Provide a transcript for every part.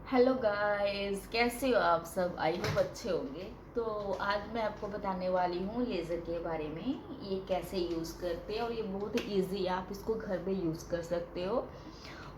Hello guys, कैसे हो आप सब? आई होप अच्छे होंगे। तो आज मैं आपको बताने वाली हूँ लेज़र के बारे में। ये कैसे यूज़ करते हैं और ये बहुत इजी है, आप इसको घर में यूज़ कर सकते हो।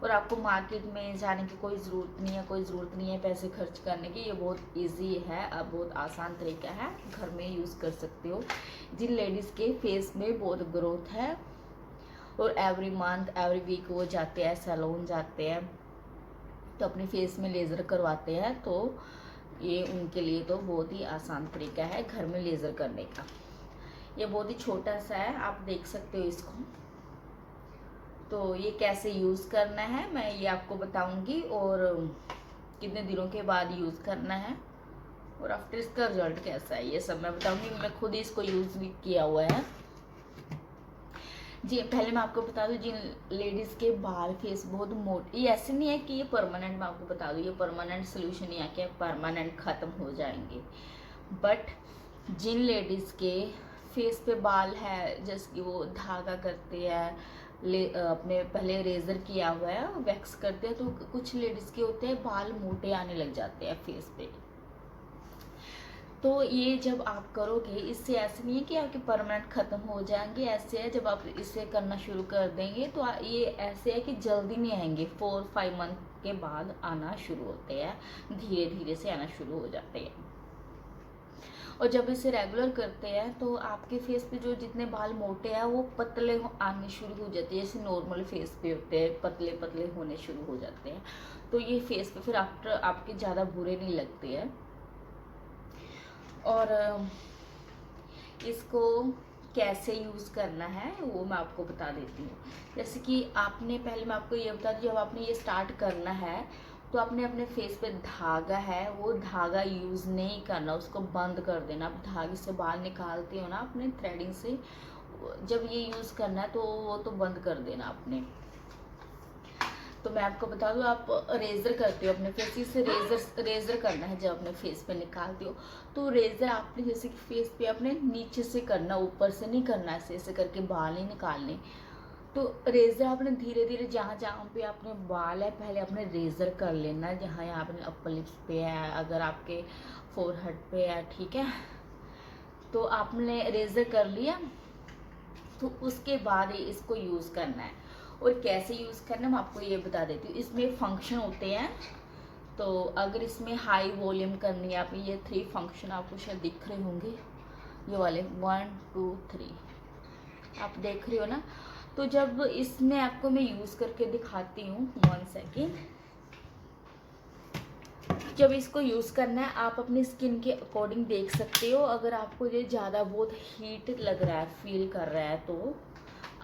और आपको मार्केट में जाने की कोई ज़रूरत नहीं है पैसे खर्च करने की। ये बहुत इजी है, अब बहुत आसान तरीका है, घर में यूज़ कर सकते हो। जिन लेडीज़ के फेस में बहुत ग्रोथ है और एवरी मंथ एवरी वीक वो जाते हैं सैलून जाते हैं, तो अपने फेस में लेज़र करवाते हैं, तो ये उनके लिए तो बहुत ही आसान तरीका है घर में लेज़र करने का। ये बहुत ही छोटा सा है, आप देख सकते हो इसको। तो ये कैसे यूज़ करना है मैं ये आपको बताऊंगी, और कितने दिनों के बाद यूज़ करना है और आफ्टर इसका रिजल्ट कैसा है ये सब मैं बताऊंगी। मैं खुद ही इसको यूज़ भी किया हुआ है जी। पहले मैं आपको बता दूं, जिन लेडीज़ के बाल फेस बहुत मोटे, ये ऐसे नहीं है कि ये परमानेंट, मैं आपको बता दूं ये परमानेंट सोल्यूशन नहीं है कि परमानेंट ख़त्म हो जाएंगे। बट जिन लेडीज़ के फेस पे बाल है, जैसे कि वो धागा करते हैं, अपने पहले रेज़र किया हुआ है वैक्स करते हैं, तो कुछ लेडीज़ के होते हैं बाल मोटे आने लग जाते हैं फेस पे। तो ये जब आप करोगे, इससे ऐसे नहीं है कि आपके परमानेंट ख़त्म हो जाएंगे, ऐसे है जब आप इसे करना शुरू कर देंगे तो ये ऐसे है कि जल्दी नहीं आएंगे, 4-5 मंथ के बाद आना शुरू होते हैं, धीरे धीरे से आना शुरू हो जाते हैं। और जब इसे रेगुलर करते हैं तो आपके फेस पे जो जितने बाल मोटे हैं वो पतले आने शुरू हो जाते हैं, जैसे नॉर्मल फेस पे होते हैं पतले पतले होने शुरू हो जाते हैं। तो ये फेस पे फिर आफ्टर आपके ज़्यादा बुरे नहीं लगते हैं। और इसको कैसे यूज़ करना है वो मैं आपको बता देती हूँ। जैसे कि आपने पहले मैं आपको ये बता दूँ, जब आपने ये स्टार्ट करना है तो आपने अपने फेस पे धागा है वो धागा यूज़ नहीं करना, उसको बंद कर देना। आप धागे से बाल निकालते हो ना अपने थ्रेडिंग से, जब ये यूज़ करना है तो वो तो बंद कर देना आपने। तो मैं आपको बता दूं, आप रेज़र करते हो अपने फेस से, रेज़र करना है जब अपने फेस पे निकालते हो, तो रेज़र आपने जैसे कि फेस पे अपने नीचे से करना, ऊपर से नहीं करना, ऐसे ऐसे करके बाल नहीं निकालने। तो रेज़र आपने धीरे धीरे जहाँ जहाँ पे अपने बाल है पहले अपने रेज़र कर लेना, जहाँ यहाँ अपने अपर लिप्स पे है, अगर आपके फोरहेड पे है, ठीक है। तो आपने रेज़र कर लिया, तो उसके बाद ही इसको यूज़ करना है। और कैसे यूज़ करना है मैं आपको ये बता देती हूँ। इसमें फंक्शन होते हैं, तो अगर इसमें हाई वॉल्यूम करनी है, आप ये 3 फंक्शन आपको शायद दिख रहे होंगे, ये वाले 1 2 3 आप देख रहे हो ना। तो जब इसमें आपको मैं यूज़ करके दिखाती हूँ, 1 सेकेंड। जब इसको यूज़ करना है आप अपनी स्किन के अकॉर्डिंग देख सकते हो, अगर आपको ये ज़्यादा बहुत हीट लग रहा है, फील कर रहा है, तो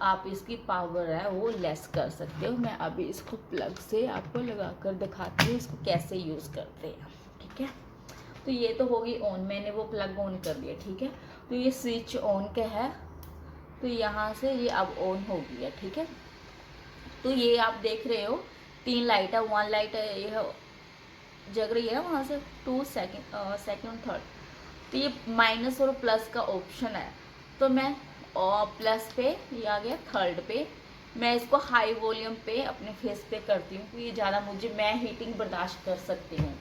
आप इसकी पावर है वो लेस कर सकते हो। मैं अभी इसको प्लग से आपको लगा कर दिखाती हूँ इसको कैसे यूज़ करते हैं, ठीक है। तो ये तो होगी ऑन, मैंने वो प्लग ऑन कर दिया, ठीक है। तो ये स्विच ऑन का है, तो यहाँ से ये अब ऑन हो गया, ठीक है। तो ये आप देख रहे हो 3 लाइट है, 1 लाइट है ये जग रही है वहाँ से, 2 सेकेंड थर्ड। तो ये माइनस और प्लस का ऑप्शन है, तो मैं प्लस पे, ये आ गया थर्ड पे। मैं इसको हाई वॉल्यूम पे अपने फेस पे करती हूँ क्योंकि ये ज़्यादा मैं हीटिंग बर्दाश्त कर सकती हूँ।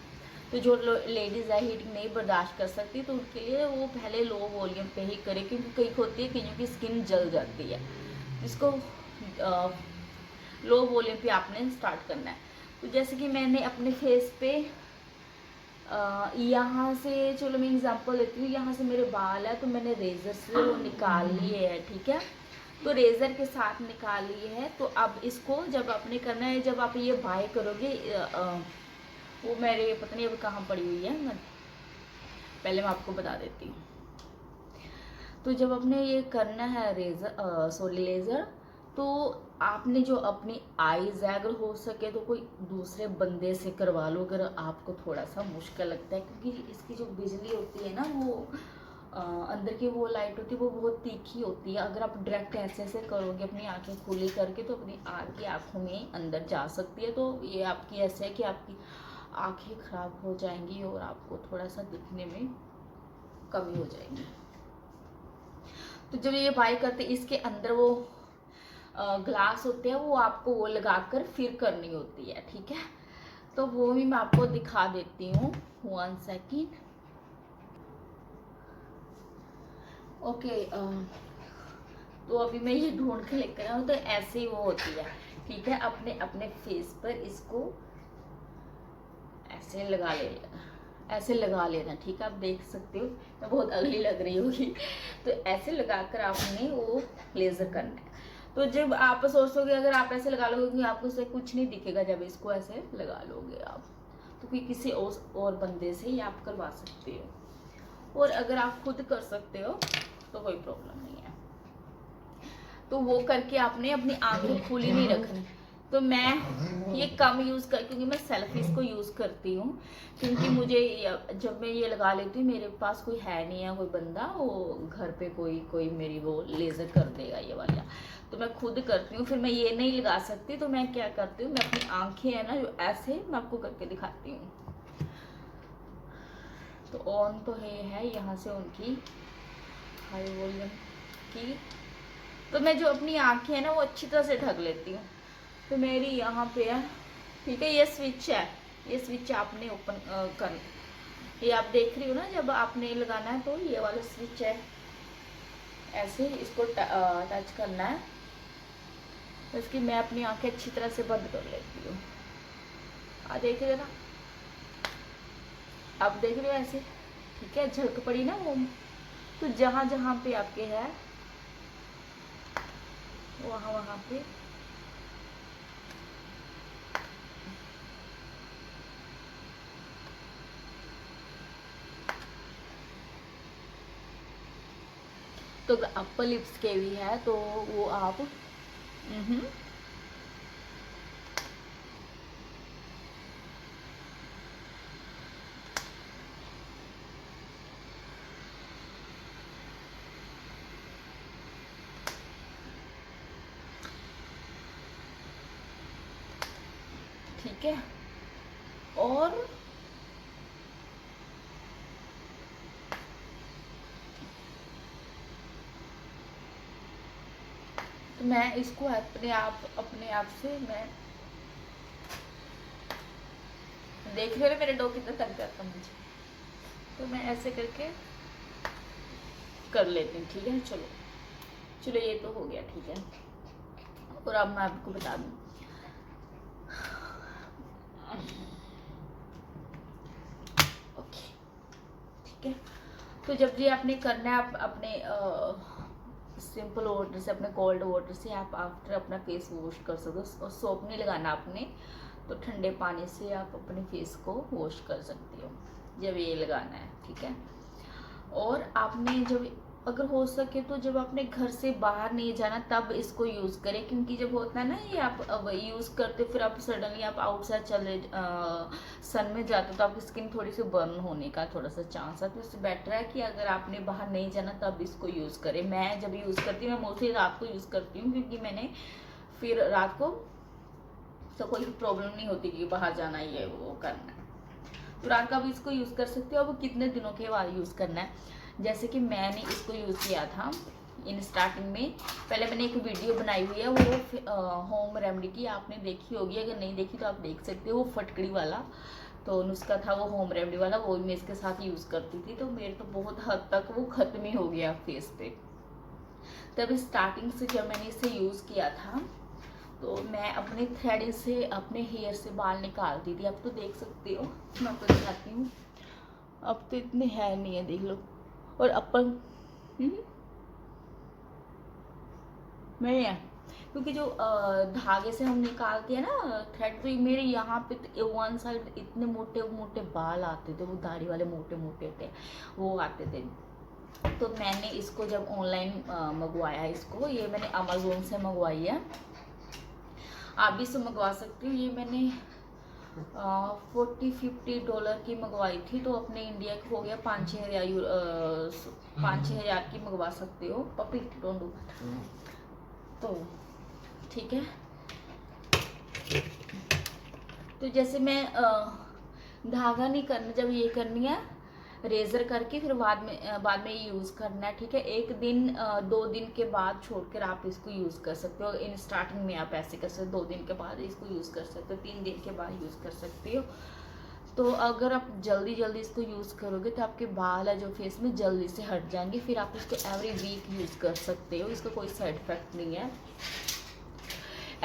तो जो लेडीज़ है हीटिंग नहीं बर्दाश्त कर सकती, तो उनके लिए वो पहले लो वॉल्यूम पे ही करे, क्योंकि कई होती है कईयों की स्किन जल जाती है। इसको लो वॉल्यूम पे आपने स्टार्ट करना है। तो जैसे कि मैंने अपने फेस पे यहाँ से, चलो मैं एग्जांपल देती हूँ, यहाँ से मेरे बाल है तो मैंने रेज़र से वो निकाल लिए है, ठीक है। तो रेज़र के साथ निकाल लिए है, तो अब इसको जब आपने करना है, जब आप ये बाय करोगे, वो मेरे पता नहीं अब कहाँ पड़ी हुई है, मैं पहले मैं आपको बता देती हूँ। तो जब आपने ये करना है लेज़र, तो आपने जो अपनी आईज है, अगर हो सके तो कोई दूसरे बंदे से करवा लो, अगर आपको थोड़ा सा मुश्किल लगता है, क्योंकि इसकी जो बिजली होती है ना, वो अंदर की वो लाइट होती है वो बहुत तीखी होती है। अगर आप डायरेक्ट ऐसे ऐसे करोगे अपनी आंखें खुली करके, तो अपनी आपकी आंखों में अंदर जा सकती है, तो ये आपकी ऐसे है कि आपकी आंखें खराब हो जाएंगी और आपको थोड़ा सा दिखने में कमी हो जाएगी। तो जब ये बाई करते, इसके अंदर वो ग्लास होते हैं, वो आपको वो लगाकर फिर करनी होती है, ठीक है। तो वो भी मैं आपको दिखा देती हूँ, 1 सेकेंड। ओके, तो अभी मैं ये ढूंढ के लेकर आऊँ। तो ऐसे ही वो होती है, ठीक है। अपने अपने फेस पर इसको ऐसे लगा लेना, ऐसे लगा लेना, ठीक है। आप देख सकते हो मैं बहुत अगली लग रही होगी। तो ऐसे लगाकर आपने वो लेज़र करना है। तो जब आप सोचोगे अगर आप ऐसे लगा लोगे कि आपको उससे कुछ नहीं दिखेगा, जब इसको ऐसे लगा लोगे आप, तो कोई किसी और बंदे से ये आप करवा सकते हो। और अगर आप खुद कर सकते हो तो कोई प्रॉब्लम नहीं है। तो वो करके आपने अपनी आंखें खुली नहीं रखनी। तो मैं ये कम यूज़ कर, क्योंकि मैं सेल्फ इसको यूज़ करती हूँ, क्योंकि मुझे जब मैं ये लगा लेती हूँ, मेरे पास कोई है नहीं है, कोई बंदा वो घर पे कोई मेरी वो लेज़र कर देगा ये वाला। तो मैं खुद करती हूँ, फिर मैं ये नहीं लगा सकती, तो मैं क्या करती हूँ, मैं अपनी आंखें है ना जो ऐसे मैं आपको करके दिखाती हूँ। तो ऑन तो है यहाँ से उनकी हाई वॉल्यूम की। तो मैं जो अपनी आंखें है ना वो अच्छी तरह से ढक लेती हूँ। तो मेरी यहाँ पे है, ठीक है। ये स्विच है, ये स्विच आपने ओपन कर, ये आप देख रही हो ना, जब आपने लगाना है तो ये वाला स्विच है, ऐसे इसको टच करना है। तो इसकी मैं अपनी आंखें अच्छी तरह से बंद कर लेती हूँ। देख रहे हो ना, आप देख रहे हो ऐसे, ठीक है। झलक पड़ी ना वो, तो जहाँ जहाँ पे आपके है वहाँ पे तो अपर लिप्स के भी है, तो वो आप ठीक है। और तो मैं इसको अपने आप से मैं देख रहे हो मेरे डॉग कितना तंग करता मुझे, तो मैं ऐसे करके कर लेती हूँ, ठीक है। चलो चलो ये तो हो गया, ठीक है। और अब मैं आपको बता दूँ, ओके, ठीक है। तो जब ये आपने करना है, आप अपने सिंपल वाटर से, अपने कोल्ड वाटर से आप आफ्टर अपना फेस वॉश कर सकते हो। और सोप नहीं लगाना आपने, तो ठंडे पानी से आप अपने फेस को वॉश कर सकते हो जब ये लगाना है, ठीक है। और आपने जब अगर हो सके तो जब आपने घर से बाहर नहीं जाना तब इसको यूज़ करें, क्योंकि जब होता है ना ये आप यूज़ करते फिर आप सडनली आप आउटसाइड चले सन में जाते हो तो आपकी स्किन थोड़ी सी बर्न होने का थोड़ा सा चांस है। तो इससे बेटर है कि अगर आपने बाहर नहीं जाना तब इसको यूज़ करें। मैं जब यूज़ करती हूँ, मैं मोस्टली रात को यूज़ करती हूँ, क्योंकि मैंने फिर रात को तो कोई प्रॉब्लम नहीं होती कि बाहर जाना ही है वो करना है। तो रात का भी इसको यूज़ कर सकते हो। अब कितने दिनों के बाद यूज़ करना है, जैसे कि मैंने इसको यूज़ किया था इन स्टार्टिंग में। पहले मैंने एक वीडियो बनाई हुई है वो होम रेमेडी की, आपने देखी होगी, अगर नहीं देखी तो आप देख सकते हो। वो फटकड़ी वाला तो नुस्खा था वो होम रेमेडी वाला, वो मैं इसके साथ यूज़ करती थी। तो मेरे तो बहुत हद तक वो ख़त्म ही हो गया फेस पे। तब स्टार्टिंग से जब मैंने इसे यूज़ किया था तो मैं अपने थ्रेडिंग से अपने हेयर से बाल निकालती थी। अब तो देख सकते हो, मैं आपको दिखाती हूँ, अब तो इतने है नहीं है, देख लो। और अपन नहीं है, क्योंकि जो धागे से हम निकालते हैं ना थ्रेड, तो मेरे यहाँ पे तो वन साइड इतने मोटे मोटे बाल आते थे, वो दाढ़ी वाले मोटे मोटे थे वो आते थे। तो मैंने इसको जब ऑनलाइन मंगवाया, इसको ये मैंने अमेज़ोन से मंगवाई है, आप भी इसे मंगवा सकती हो। ये मैंने $40-50 की मंगवाई थी, तो अपने इंडिया का हो गया 5-6 हज़ार की मंगवा सकते हो। पपी डोंट डू, तो ठीक है। तो जैसे मैं धागा नहीं करना, जब ये करनी है रेज़र करके फिर बाद में यूज़ करना है, ठीक है। 1 दिन 2 दिन के बाद छोड़कर आप इसको यूज़ कर सकते हो। इन स्टार्टिंग में आप ऐसे कर सकते हो, 2 दिन के बाद इसको यूज़ कर सकते हो, 3 दिन के बाद यूज़ कर सकते हो। तो अगर आप जल्दी जल्दी इसको यूज़ करोगे तो आपके बाल है जो फेस में जल्दी से हट जाएंगे। फिर आप इसको एवरी वीक यूज़ कर सकते हो, इसका कोई साइड इफेक्ट नहीं है।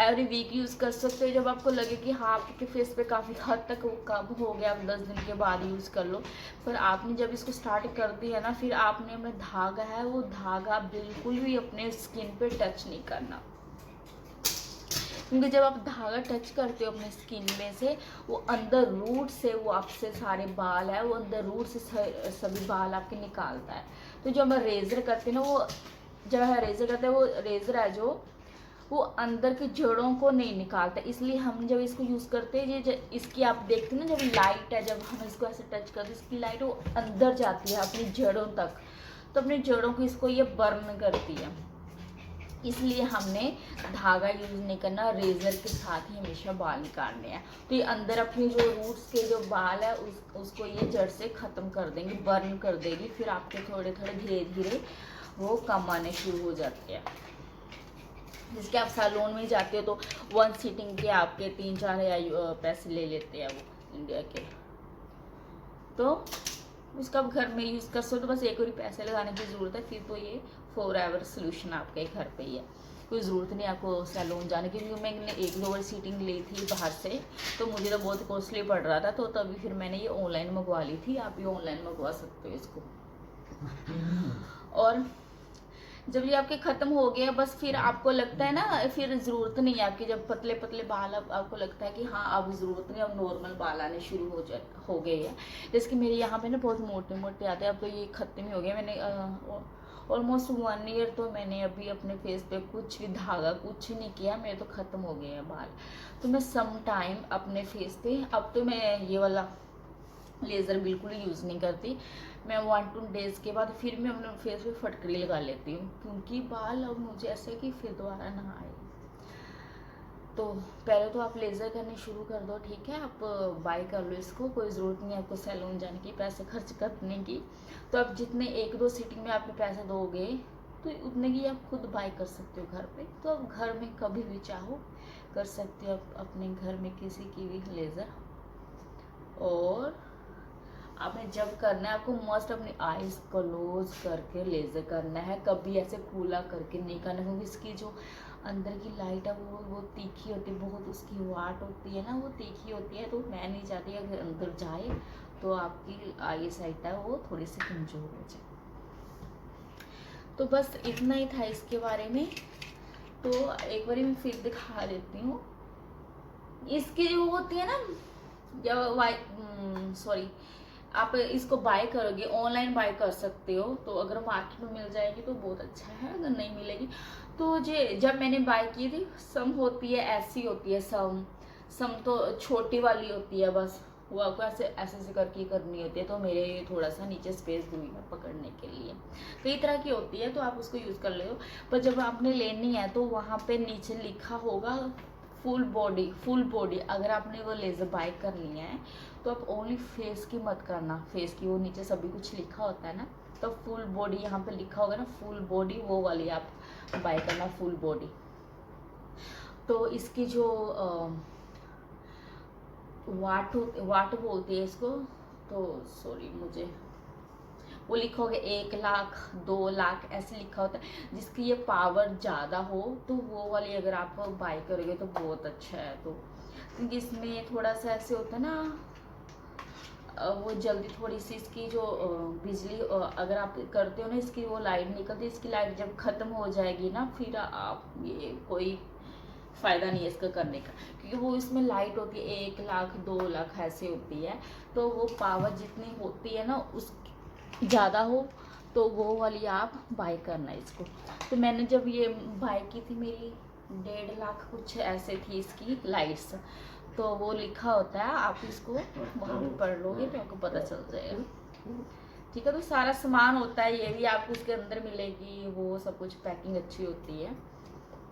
एवरी वीक यूज़ कर सकते हो। जब आपको लगे कि हाँ आपके फेस पे काफ़ी हद तक वो कम हो गया, आप 10 दिन के बाद यूज़ कर लो। पर आपने जब इसको स्टार्ट कर दिया ना, फिर आपने अपना धागा है वो धागा बिल्कुल भी अपने स्किन पे टच नहीं करना, क्योंकि जब आप धागा टच करते हो अपने स्किन में से, वो अंदर रूट से वो आपसे सारे बाल है वो अंदर रूट से सभी बाल आपके निकालता है। तो जब हम रेज़र करते हैं ना, वो जब हम रेज़र करते हैं वो रेज़र है जो वो अंदर की जड़ों को नहीं निकालता। इसलिए हम जब इसको यूज़ करते हैं, ये इसकी आप देखते हैं ना, जब लाइट है जब हम इसको ऐसे टच करते हैं, इसकी लाइट वो अंदर जाती है अपनी जड़ों तक, तो अपनी जड़ों को इसको ये बर्न करती है। इसलिए हमने धागा यूज़ नहीं करना, रेज़र के साथ ही हमेशा बाल निकालने हैं। तो ये अंदर अपनी जो रूट्स के जो बाल है उसको ये जड़ से ख़त्म कर देंगे, बर्न कर देगी। फिर आपके थोड़े थोड़े धीरे धीरे वो कम आने शुरू हो जाते हैं। जिसके आप सैलून में जाते हो तो 1 सीटिंग के आपके 3-4 पैसे ले लेते हैं वो इंडिया के। तो उसका आप घर में यूज़ कर सकते हो, तो बस एक और पैसे लगाने की ज़रूरत है। फिर तो ये फॉरएवर सोल्यूशन आपके घर पे ही है, कोई ज़रूरत नहीं आपको सैलून जाने की। क्योंकि मैंने 1-2 बार सीटिंग ली थी बाहर से, तो मुझे तो बहुत कॉस्टली पड़ रहा था, तो तभी फिर मैंने ये ऑनलाइन मंगवा ली थी। आप ये ऑनलाइन मंगवा सकते हो इसको। और जब ये आपके ख़त्म हो गया, बस फिर आपको लगता है ना, फिर ज़रूरत नहीं है आपकी, जब पतले पतले बाल आपको लगता है कि हाँ अब ज़रूरत नहीं, अब नॉर्मल बाल आने शुरू हो गए हैं। जैसे कि मेरे यहाँ पे ना बहुत मोटे मोटे आते हैं, अब तो ये ख़त्म ही हो गया। मैंने ऑलमोस्ट 1 ईयर तो मैंने अभी अपने फेस पे कुछ भी धागा कुछ नहीं किया, मेरे तो ख़त्म हो गए हैं बाल। तो मैं सम टाइम अपने फेस पे, अब तो मैं ये वाला लेज़र बिल्कुल यूज़ नहीं करती। मैं 1-2 डेज़ के बाद फिर मैं अपने फेस पे फटकरी लगा लेती हूँ, क्योंकि बाल अब मुझे ऐसे कि फिर दोबारा ना आए। तो पहले तो आप लेज़र करने शुरू कर दो, ठीक है। आप बाय कर लो इसको, कोई ज़रूरत नहीं है आपको सैलून जाने की, पैसे खर्च करने की। तो आप जितने 1-2 सीटिंग में आपने पैसे दोगे तो उतने की आप खुद बाय कर सकते हो घर पे। तो आप घर में कभी भी चाहो कर सकते हो अपने घर में किसी की भी लेज़र। और आपने जब करना है, आपको मस्ट अपनी आईज क्लोज करके लेज़र करना है, कभी ऐसे खुला करके नहीं करना, क्योंकि इसकी जो अंदर की लाइट है वो तीखी होती है बहुत, उसकी वाट होती है ना वो तीखी होती है। तो मैं नहीं चाहती अगर अंदर जाए तो आपकी आई साइट है वो थोड़ी सी कमज़ोर हो जाए। तो बस इतना ही था इसके बारे में। तो एक बार मैं फिर दिखा देती हूँ। इसकी जो होती है ना, जब आप इसको बाय करोगे, ऑनलाइन बाय कर सकते हो। तो अगर मार्केट में मिल जाएगी तो बहुत अच्छा है, अगर नहीं मिलेगी तो जब मैंने बाय की थी, सम होती है ऐसी होती है, सम तो छोटी वाली होती है, बस वो आपको ऐसे ऐसे करके करनी होती है। तो मेरे थोड़ा सा नीचे स्पेस दूंगी मैं पकड़ने के लिए। कई तरह की होती है तो आप उसको यूज़ कर लो। पर जब आपने लेनी है तो वहाँ पे नीचे लिखा होगा फुल बॉडी। अगर आपने वो लेज़र बाय करनी है तो आप ओनली फेस की मत करना, फेस की वो नीचे सभी कुछ लिखा होता है ना, तो फुल बॉडी यहाँ पे लिखा होगा ना, फुल बॉडी वो वाली आप बाय करना, फुल बॉडी। तो इसकी जो वाट बोलती है इसको, तो सॉरी मुझे वो लिखा होगा 1 लाख 2 लाख ऐसे लिखा होता है। जिसकी ये पावर ज़्यादा हो तो वो वाली अगर आप बाय करोगे तो बहुत अच्छा है। तो क्योंकि इसमें थोड़ा सा ऐसे होता है ना, वो जल्दी थोड़ी सी इसकी जो बिजली अगर आप करते हो ना, इसकी वो लाइट निकलती है, इसकी लाइट जब ख़त्म हो जाएगी ना, फिर आप ये कोई फ़ायदा नहीं है इसका करने का, क्योंकि वो इसमें लाइट होती है 1 लाख 2 लाख ऐसे होती है। तो वो पावर जितनी होती है ना उस ज़्यादा हो तो वो वाली आप बाय करना इसको। तो मैंने जब ये बाय की थी, मेरी 1.5 लाख कुछ ऐसे थी इसकी लाइट्स। तो वो लिखा होता है, आप इसको वहाँ पे पढ़ लोगे तो आपको पता चल जाएगा, ठीक है। तो सारा सामान होता है, ये भी आपको उसके अंदर मिलेगी, वो सब कुछ पैकिंग अच्छी होती है।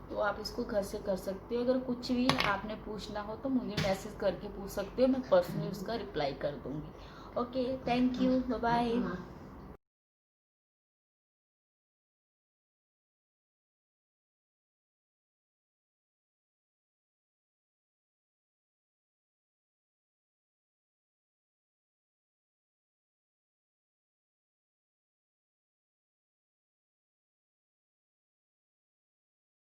तो आप इसको घर से कर सकते हो। अगर कुछ भी आपने पूछना हो तो मुझे मैसेज करके पूछ सकते हो, मैं पर्सनली उसका रिप्लाई कर दूँगी। Okay, thank you, bye bye. हाँ।